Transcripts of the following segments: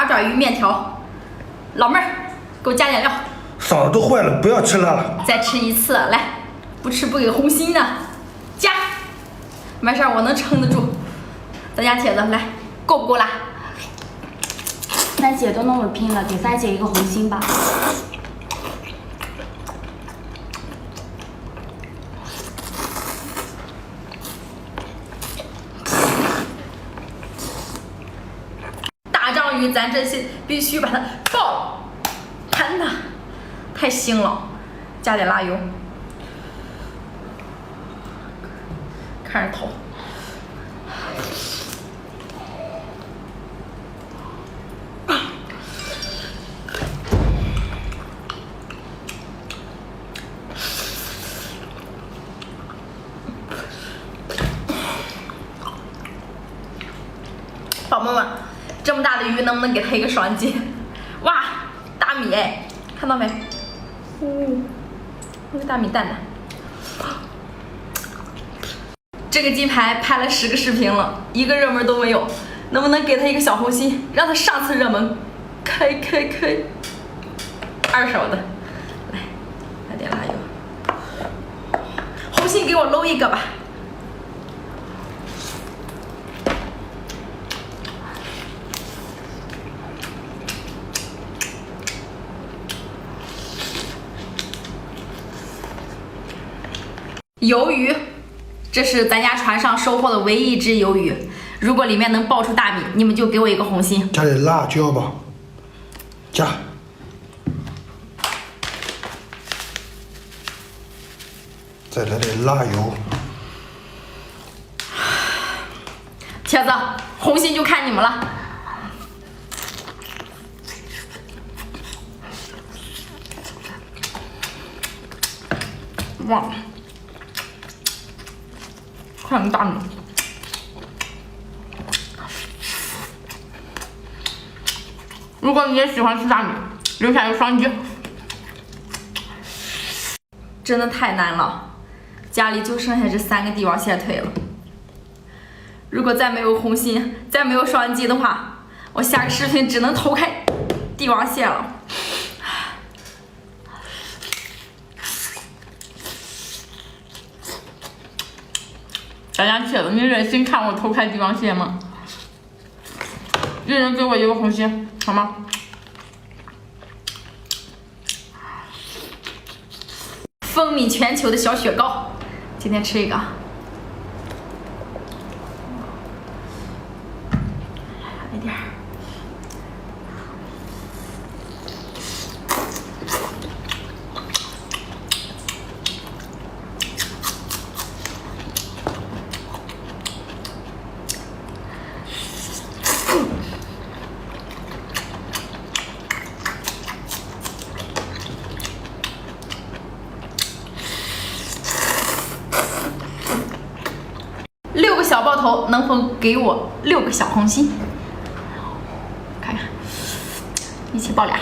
爪鱼面条。老妹儿，给我加点料。嗓子都坏了，不要吃辣了。再吃一次，来，不吃不给红心呢。加，没事，我能撑得住。咱家铁子，来，够不够辣？三姐都那么拼了，给三姐一个红心吧。大章鱼，咱这些必须把它爆弹它，太腥了，加点辣油，看着头。宝宝们，这么大的鱼能不能给它一个双击？哇，大米哎，看到没？那个大米蛋蛋。这个金牌拍了10个视频了，一个热门都没有，能不能给他一个小红心，让他上次热门？开，2手的，来点辣油，红心给我搂一个吧。鱿鱼，这是咱家船上收获的唯一一只鱿鱼。如果里面能爆出大米，你们就给我一个红心。加点辣椒吧，加。再来点辣油。铁子，红心就看你们了。哇！看大米，如果你也喜欢吃大米，留下一个双击。真的太难了，家里就剩下这3个帝王蟹腿了。如果再没有红心，再没有双击的话，我下个视频只能偷开帝王蟹了。大家铁子，你忍心看我偷开帝王蟹吗？一人给我一个红心，好吗？风靡全球的小雪糕，今天吃一个。来点儿。6个小爆头能否给我6个小红心？看看，一起爆俩。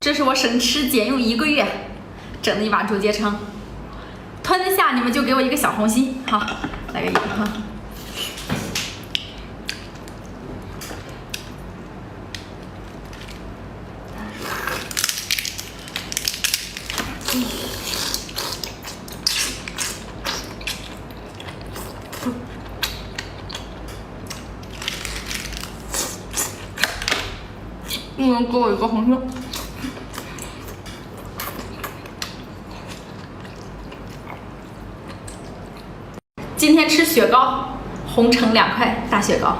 这是我省吃俭用1个月整的一把竹节橙，吞得下你们就给我一个小红心。好，来个1个吞。你能给我一个红心？今天吃雪糕，红橙2块大雪糕，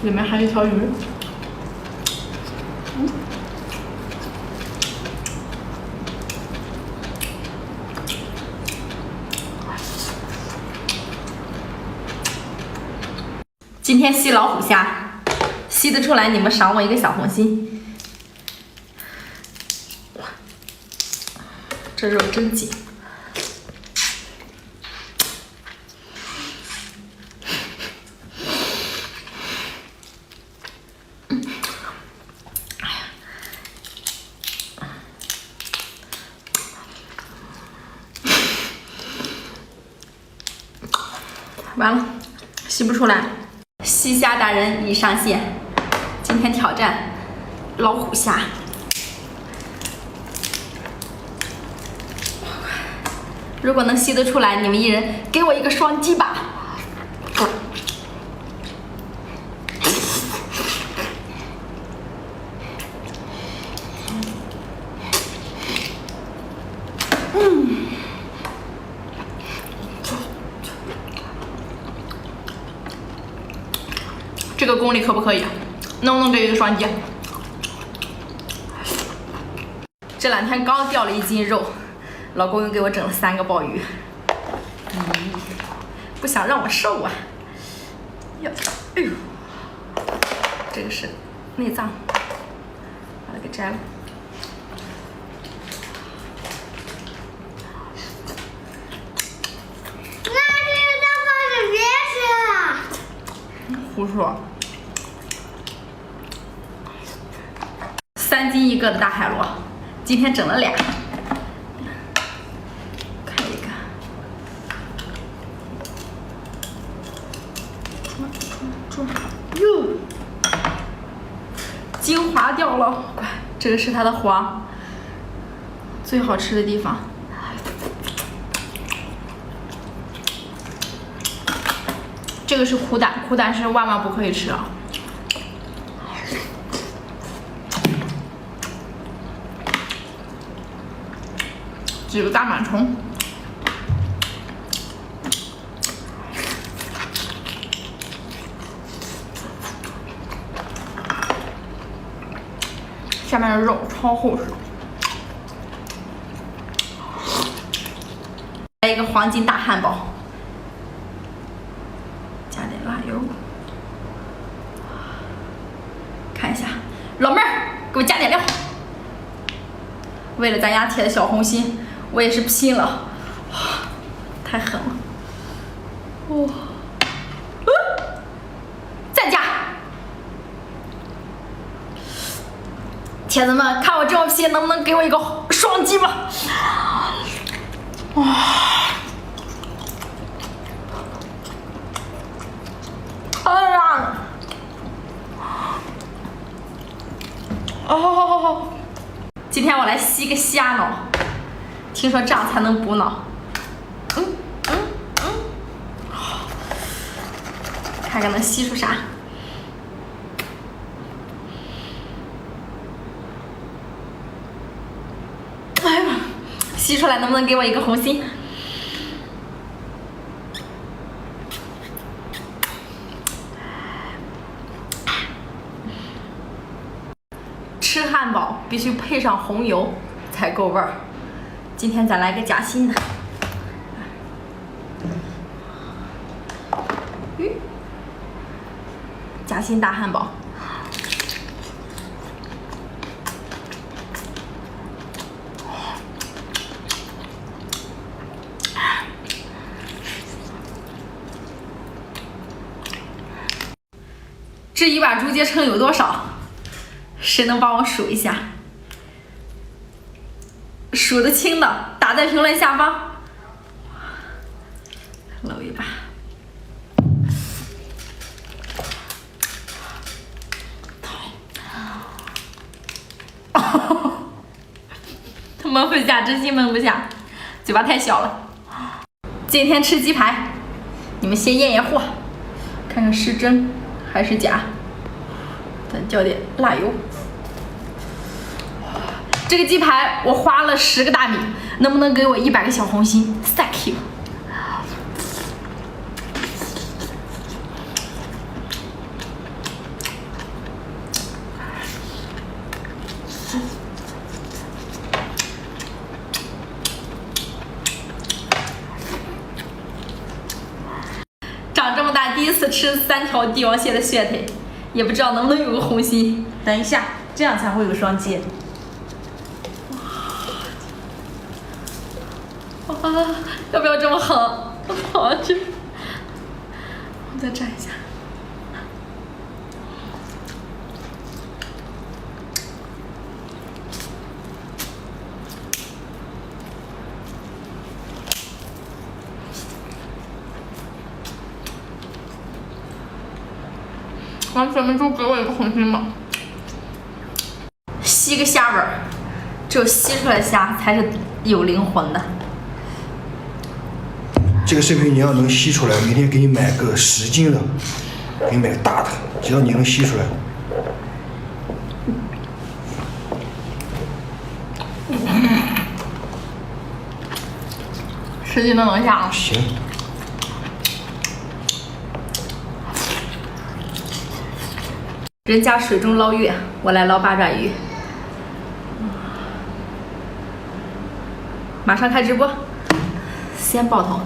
里面还有一条鱼。今天吸老虎虾，吸得出来，你们赏我一个小红心。这肉真紧。完了，吸不出来。西虾达人已上线，今天挑战老虎虾。如果能吸得出来，你们一人给我一个双击吧。这个功力可不可以？能不能给一个双击？这2天刚掉了1斤肉，老公又给我整了3个鲍鱼。不想让我瘦啊！呀，哎呦，这个是内脏，把它给摘了。那这个大包子别吃了。胡说！3斤1个的大海螺，今天整了2。看一个，抓，哟，精华掉了，快，这个是它的黄，最好吃的地方。这个是苦胆，苦胆是万万不可以吃啊！几个大螨虫，下面的肉超厚实。来一个黄金大汉堡。加点辣油，看一下，老妹儿，给我加点料。为了咱家铁的小红心，我也是拼了，太狠了，哇，再加，铁子们，看我这么拼，能不能给我一个双击吧？哇！哎呀！哦，今天我来吸个虾脑，听说这样才能补脑。看看能吸出啥。哎呀，吸出来能不能给我一个红心？吃汉堡必须配上红油才够味儿。今天咱来个夹心的。夹心大汉堡。这一把猪节称有多少？谁能帮我数一下？数得清的打在评论下方。搂一把。焖不下，真心焖不下，嘴巴太小了。今天吃鸡排，你们先验验货，看看是真还是假。咱浇点辣油。这个鸡排我花了10个大米，能不能给我100个小红心 ？Thank you。长这么大第一次吃3条帝王蟹的血腿，也不知道能不能有个红心。等一下，这样才会有双击。哇，要不要这么狠？好吃。我再蘸一下。让粉粉猪给我一个红心吧。吸个虾味儿，只有吸出来的虾才是有灵魂的。这个视频你要能吸出来，明天给你买个10斤的，给你买个大的，只要你能吸出来。10斤的能下啊？行。人家水中捞月，我来捞八爪鱼。马上开直播，先爆头。